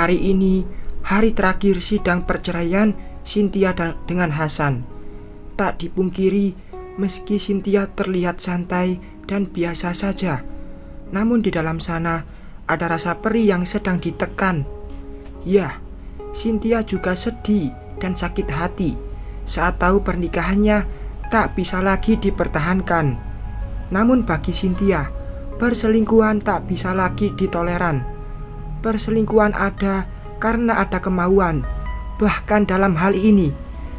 Hari ini hari terakhir sidang perceraian Cynthia dengan Hasan. Tak dipungkiri, meski Cynthia terlihat santai dan biasa saja, namun di dalam sana ada rasa perih yang sedang ditekan. Ya, Cynthia juga sedih dan sakit hati saat tahu pernikahannya tak bisa lagi dipertahankan. Namun bagi Cynthia, perselingkuhan tak bisa lagi ditoleran. Perselingkuhan ada karena ada kemauan. Bahkan dalam hal ini,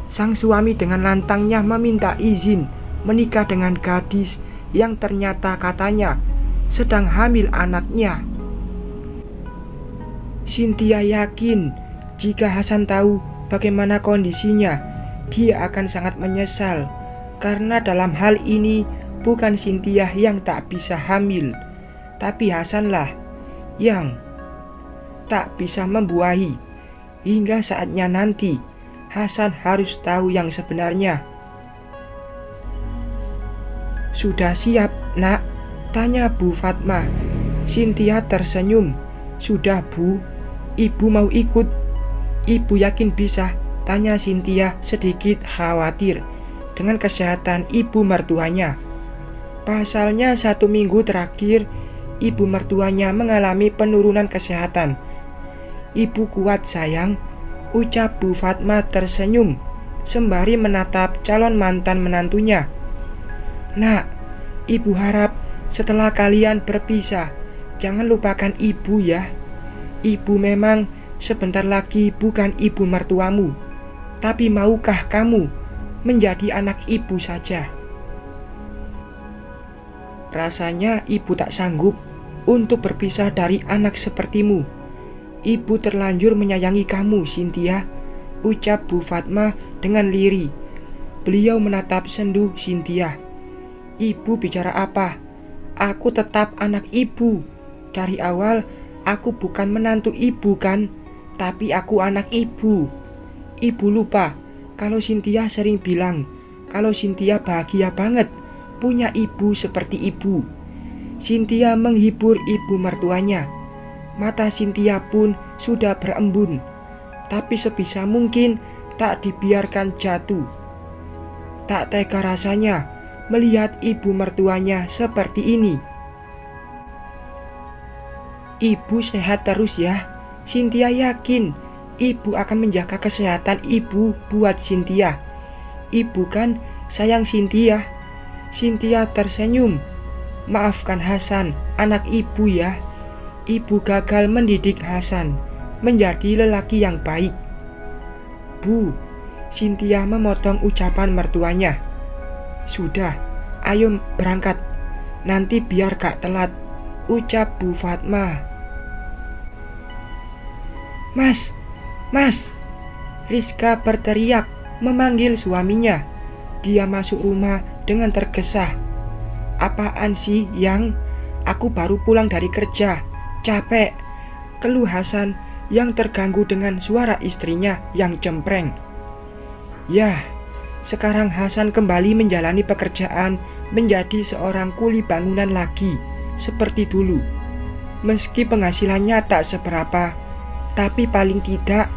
sang suami dengan lantangnya meminta izin menikah dengan gadis yang ternyata katanya sedang hamil anaknya. Cynthia yakin jika Hasan tahu bagaimana kondisinya, dia akan sangat menyesal. Karena dalam hal ini bukan Cynthia yang tak bisa hamil, tapi Hasanlah yang tak bisa membuahi. Hingga saatnya nanti Hasan harus tahu yang sebenarnya. "Sudah siap, Nak?" tanya Bu Fatma. Cynthia tersenyum. "Sudah, Bu. Ibu mau ikut?" "Ibu yakin bisa?" tanya Cynthia sedikit khawatir dengan kesehatan ibu mertuanya. Pasalnya 1 minggu terakhir ibu mertuanya mengalami penurunan kesehatan. "Ibu kuat, sayang," ucap Bu Fatma tersenyum sembari menatap calon mantan menantunya. "Nak, ibu harap setelah kalian berpisah jangan lupakan ibu ya. Ibu memang sebentar lagi bukan ibu mertuamu, tapi maukah kamu menjadi anak ibu saja?" "Rasanya ibu tak sanggup untuk berpisah dari anak sepertimu. Ibu terlanjur menyayangi kamu, Cynthia," ucap Bu Fatma dengan lirih. Beliau menatap sendu Cynthia. "Ibu bicara apa? Aku tetap anak ibu. Dari awal aku bukan menantu ibu kan, tapi aku anak ibu. Ibu lupa kalau Cynthia sering bilang kalau Cynthia bahagia banget punya ibu seperti ibu." Cynthia menghibur ibu mertuanya. Mata Cynthia pun sudah berembun, tapi sebisa mungkin tak dibiarkan jatuh. Tak tega rasanya melihat ibu mertuanya seperti ini. "Ibu sehat terus ya." Cynthia yakin ibu akan menjaga kesehatan ibu buat Cynthia. "Ibu kan sayang Cynthia." Cynthia tersenyum. "Maafkan Hasan, anak ibu ya. Ibu gagal mendidik Hasan menjadi lelaki yang baik." "Bu," Cynthia memotong ucapan mertuanya. "Sudah, ayo berangkat. Nanti biar gak telat," ucap Bu Fatma. "Mas, Mas!" Rizka berteriak memanggil suaminya. Dia masuk rumah dengan tergesa. "Apaan sih, Yang? Aku baru pulang dari kerja. Capek," keluh Hasan yang terganggu dengan suara istrinya yang cempreng. Yah, sekarang Hasan kembali menjalani pekerjaan menjadi seorang kuli bangunan lagi seperti dulu. Meski penghasilannya tak seberapa, tapi paling tidak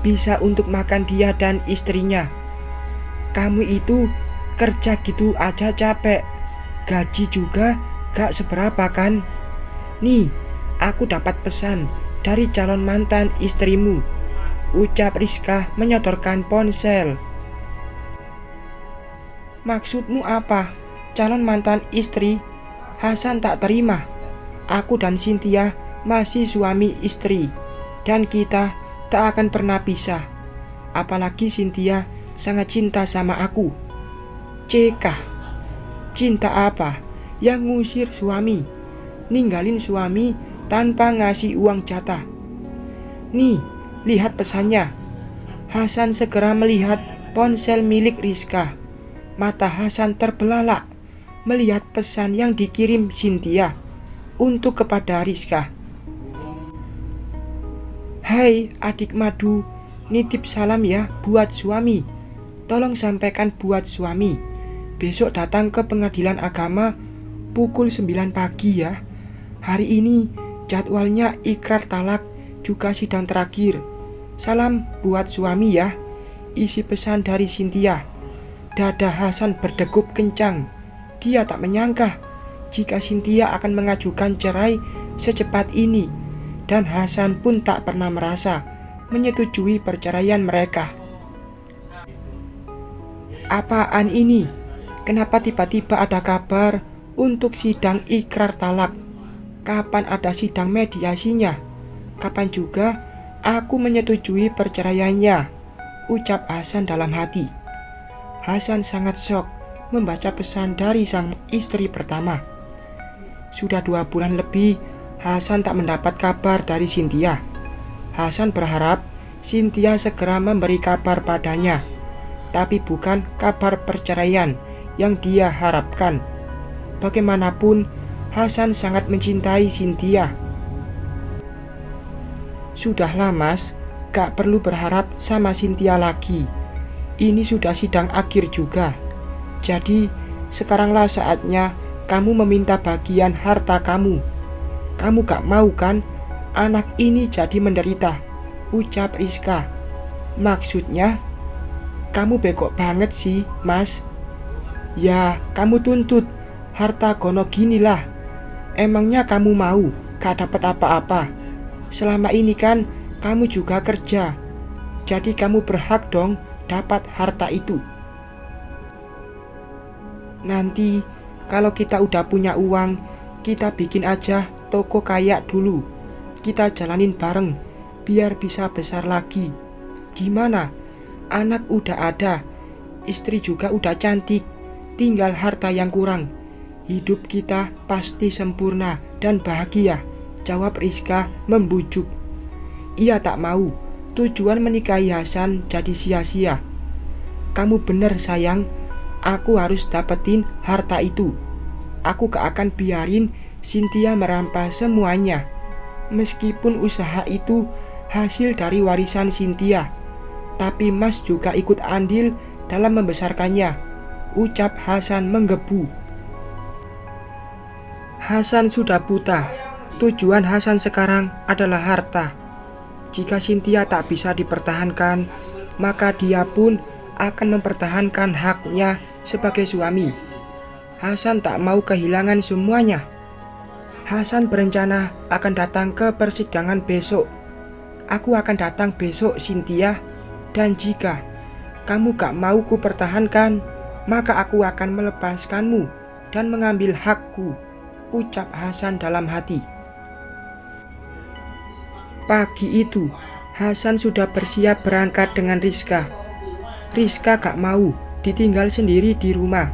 bisa untuk makan dia dan istrinya. "Kamu itu kerja gitu aja capek, gaji juga gak seberapa kan? Nih, aku dapat pesan dari calon mantan istrimu," ucap Rizka menyodorkan ponsel. "Maksudmu apa? Calon mantan istri?" Hasan tak terima. "Aku dan Cynthia masih suami istri, dan kita tak akan pernah pisah. Apalagi Cynthia sangat cinta sama aku." "Cekah, cinta apa yang ngusir suami, ninggalin suami tanpa ngasih uang jatah? Nih, lihat pesannya." Hasan segera melihat ponsel milik Rizka. Mata Hasan terbelalak melihat pesan yang dikirim Cynthia untuk kepada Rizka. "Hai adik madu, nitip salam ya buat suami. Tolong sampaikan buat suami, besok datang ke pengadilan agama pukul 9 pagi ya. Hari ini jadwalnya ikrar talak juga sidang terakhir. Salam buat suami ya, isi pesan dari Cynthia. Dada Hasan berdegup kencang. Dia tak menyangka jika Cynthia akan mengajukan cerai secepat ini, dan Hasan pun tak pernah merasa menyetujui perceraian mereka. Apaan ini? Kenapa tiba-tiba ada kabar untuk sidang ikrar talak? Kapan ada sidang mediasinya? Kapan juga aku menyetujui perceraiannya? Ucap Hasan dalam hati. Hasan sangat syok membaca pesan dari sang istri pertama. Sudah 2 bulan lebih Hasan tak mendapat kabar dari Cynthia. Hasan berharap Cynthia segera memberi kabar padanya, tapi bukan kabar perceraian yang dia harapkan. Bagaimanapun, Hasan sangat mencintai Cynthia. Sudahlah mas, gak perlu berharap sama Cynthia lagi. Ini sudah sidang akhir juga. Jadi, sekaranglah saatnya kamu meminta bagian harta kamu. Kamu gak mau kan anak ini jadi menderita? Ucap Rizka. Maksudnya? Kamu bego banget sih, mas. Ya, kamu tuntut harta gono ginilah. Emangnya kamu mau gak dapat apa-apa? Selama ini kan kamu juga kerja. Jadi kamu berhak dong dapat harta itu. Nanti kalau kita udah punya uang, kita bikin aja toko kayak dulu. Kita jalanin bareng, biar bisa besar lagi. Gimana? Anak udah ada, istri juga udah cantik, tinggal harta yang kurang. Hidup kita pasti sempurna dan bahagia, jawab Rizka membujuk. Ia tak mau tujuan menikahi Hasan jadi sia-sia. Kamu bener sayang, aku harus dapetin harta itu. Aku gak akan biarin Cynthia merampas semuanya. Meskipun usaha itu hasil dari warisan Cynthia, tapi mas juga ikut andil dalam membesarkannya, ucap Hasan menggebu. Hasan sudah buta. Tujuan Hasan sekarang adalah harta. Jika Cynthia tak bisa dipertahankan, maka dia pun akan mempertahankan haknya sebagai suami. Hasan tak mau kehilangan semuanya. Hasan berencana akan datang ke persidangan besok. Aku akan datang besok Cynthia, dan jika kamu gak mau ku pertahankan, maka aku akan melepaskanmu dan mengambil hakku, ucap Hasan dalam hati. Pagi itu, Hasan sudah bersiap berangkat dengan Rizka. Rizka gak mau ditinggal sendiri di rumah.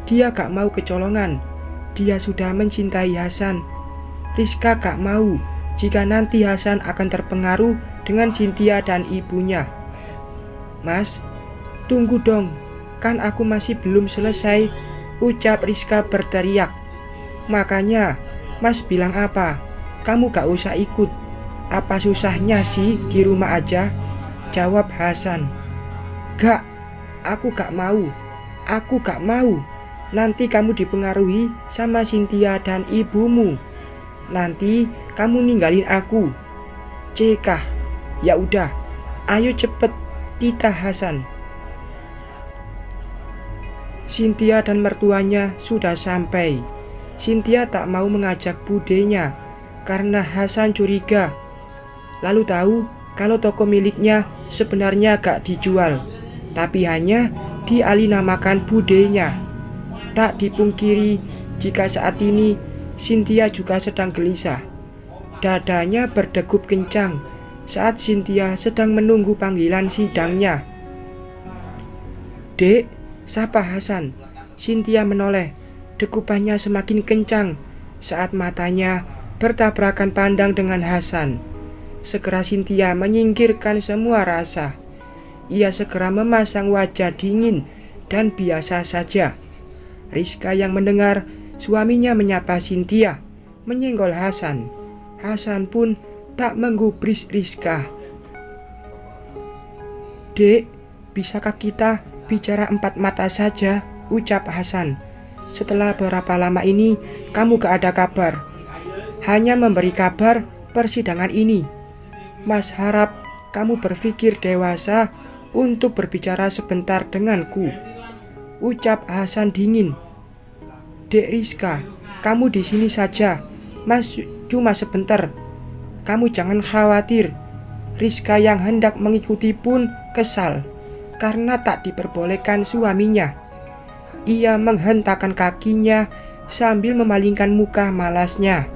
Dia gak mau kecolongan. Dia sudah mencintai Hasan. Rizka gak mau jika nanti Hasan akan terpengaruh dengan Cynthia dan ibunya. Mas, tunggu dong, kan aku masih belum selesai, ucap Rizka berteriak. Makanya, mas bilang apa? Kamu gak usah ikut. Apa susahnya sih di rumah aja? Jawab Hasan. Gak, aku gak mau. Aku gak mau. Nanti kamu dipengaruhi sama Cynthia dan ibumu. Nanti kamu ninggalin aku. Cekah. Ya udah, ayo cepet, titah Hasan. Cynthia dan mertuanya sudah sampai. Cynthia tak mau mengajak budenya karena Hasan curiga. Lalu tahu kalau toko miliknya sebenarnya gak dijual, tapi hanya dialinamakan budenya. Tak dipungkiri jika saat ini Cynthia juga sedang gelisah. Dadanya berdegup kencang saat Cynthia sedang menunggu panggilan sidangnya. Dek, sapa Hasan? Cynthia menoleh. Degupannya semakin kencang saat matanya bertabrakan pandang dengan Hasan. Segera Cynthia menyingkirkan semua rasa. Ia segera memasang wajah dingin dan biasa saja. Rizka yang mendengar suaminya menyapa Cynthia menyenggol Hasan. Hasan pun tak menggubris Rizka. Dek, bisakah kita bicara 4 mata saja? Ucap Hasan. Setelah berapa lama ini kamu gak ada kabar. Hanya memberi kabar persidangan ini. Mas harap kamu berpikir dewasa untuk berbicara sebentar denganku, ucap Hasan dingin. Dek Rizka, kamu di sini saja. Mas cuma sebentar. Kamu jangan khawatir. Rizka yang hendak mengikuti pun kesal karena tak diperbolehkan suaminya. Ia menghentakkan kakinya sambil memalingkan muka malasnya.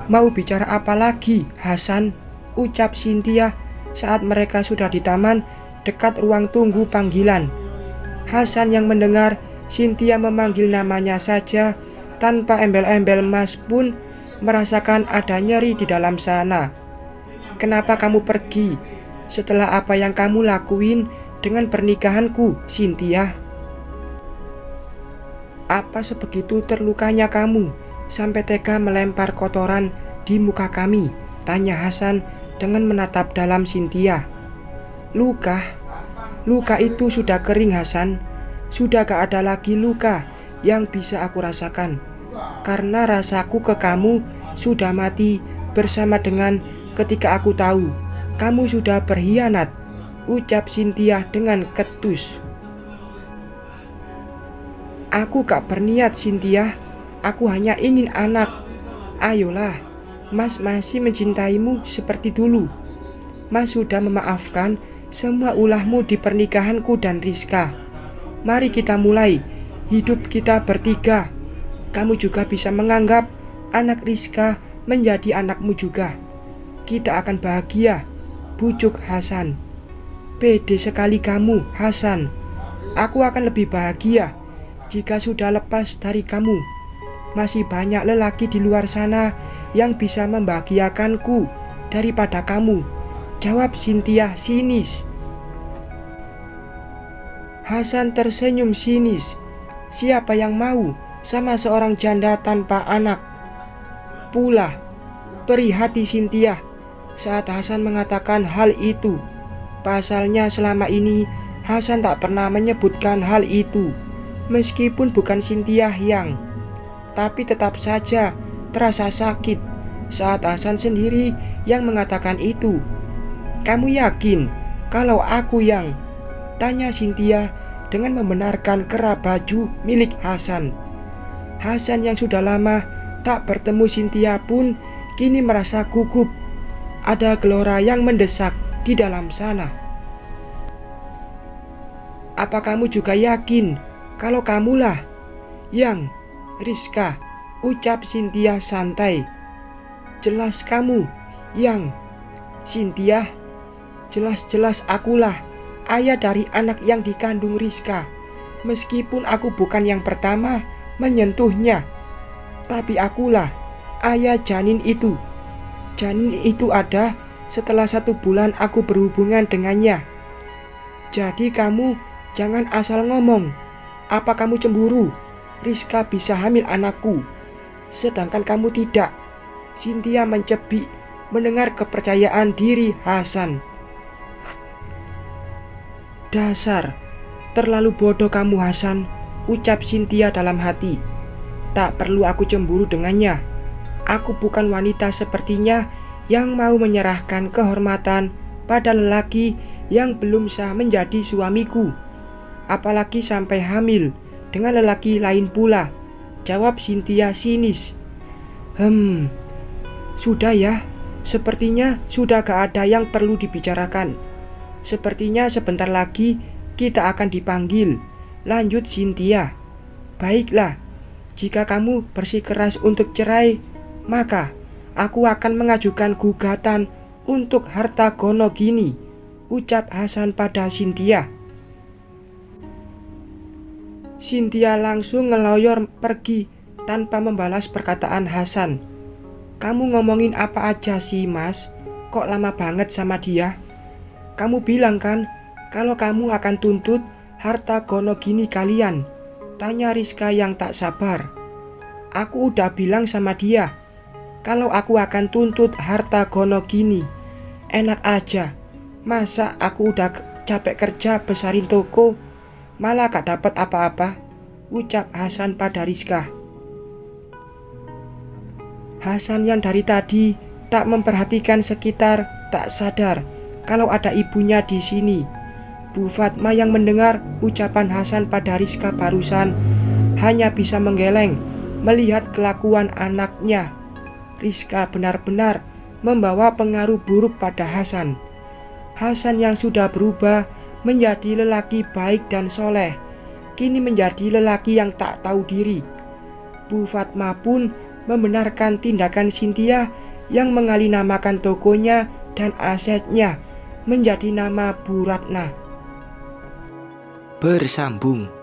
Mau bicara apa lagi, Hasan? Ucap Cynthia saat mereka sudah di taman dekat ruang tunggu panggilan. Hasan yang mendengar Cynthia memanggil namanya saja tanpa embel-embel Mas pun merasakan ada nyeri di dalam sana. Kenapa kamu pergi setelah apa yang kamu lakuin dengan pernikahanku, Cynthia? Apa sebegitu terlukanya kamu sampai tega melempar kotoran di muka kami? Tanya Hasan dengan menatap dalam Cynthia. Luka itu sudah kering, Hasan. Sudah gak ada lagi luka yang bisa aku rasakan, karena rasaku ke kamu sudah mati bersama dengan ketika aku tahu kamu sudah berkhianat, ucap Cynthia dengan ketus. Aku gak berniat, Cynthia. Aku hanya ingin anak. Ayolah, Mas masih mencintaimu seperti dulu. Mas sudah memaafkan semua ulahmu di pernikahanku dan Rizka. Mari kita mulai hidup kita bertiga. Kamu juga bisa menganggap anak Rizka menjadi anakmu juga. Kita akan bahagia, bujuk Hasan. Pede sekali kamu, Hasan. Aku akan lebih bahagia jika sudah lepas dari kamu. Masih banyak lelaki di luar sana yang bisa membahagiakanku daripada kamu, jawab Cynthia sinis. Hasan tersenyum sinis. Siapa yang mau sama seorang janda tanpa anak? Pula perih hati Cynthia saat Hasan mengatakan hal itu. Pasalnya selama ini Hasan tak pernah menyebutkan hal itu. Meskipun bukan Cynthia yang, tapi tetap saja terasa sakit saat Hasan sendiri yang mengatakan itu. Kamu yakin kalau aku yang? Tanya Cynthia dengan membenarkan kerah baju milik Hasan. Hasan yang sudah lama tak bertemu Cynthia pun kini merasa gugup. Ada gelora yang mendesak di dalam sana. Apa kamu juga yakin kalau kamulah yang, Rizka? Ucap Cynthia santai. Jelas kamu yang, Cynthia. Jelas-jelas akulah ayah dari anak yang dikandung Rizka. Meskipun aku bukan yang pertama menyentuhnya, tapi akulah ayah janin itu. Janin itu ada setelah 1 bulan aku berhubungan dengannya. Jadi kamu jangan asal ngomong. Apa kamu cemburu Rizka bisa hamil anakku, sedangkan kamu tidak? Cynthia mencebik mendengar kepercayaan diri Hasan. Dasar terlalu bodoh kamu, Hasan, ucap Cynthia dalam hati. Tak perlu aku cemburu dengannya. Aku bukan wanita sepertinya yang mau menyerahkan kehormatan pada lelaki yang belum sah menjadi suamiku, apalagi sampai hamil dengan lelaki lain pula, jawab Cynthia sinis. Sudah ya, sepertinya sudah gak ada yang perlu dibicarakan. Sepertinya sebentar lagi kita akan dipanggil, lanjut Cynthia. Baiklah, jika kamu bersikeras untuk cerai, maka aku akan mengajukan gugatan untuk harta gono gini, ucap Hasan pada Cynthia. Cynthia langsung ngeloyor pergi tanpa membalas perkataan Hasan. Kamu ngomongin apa aja sih, Mas? Kok lama banget sama dia? Kamu bilang kan kalau kamu akan tuntut harta gono gini kalian? Tanya Rizka yang tak sabar. Aku udah bilang sama dia kalau aku akan tuntut harta gono gini. Enak aja. Masa aku udah capek kerja besarin toko malah gak dapat apa-apa, ucap Hasan pada Rizka. Hasan yang dari tadi tak memperhatikan sekitar, tak sadar kalau ada ibunya di sini. Bu Fatma yang mendengar ucapan Hasan pada Rizka barusan hanya bisa menggeleng melihat kelakuan anaknya. Rizka benar-benar membawa pengaruh buruk pada Hasan. Hasan yang sudah berubah menjadi lelaki baik dan soleh, kini menjadi lelaki yang tak tahu diri. Bu Fatma pun membenarkan tindakan Cynthia yang mengalinamakan tokonya dan asetnya menjadi nama Bu Ratna. Bersambung.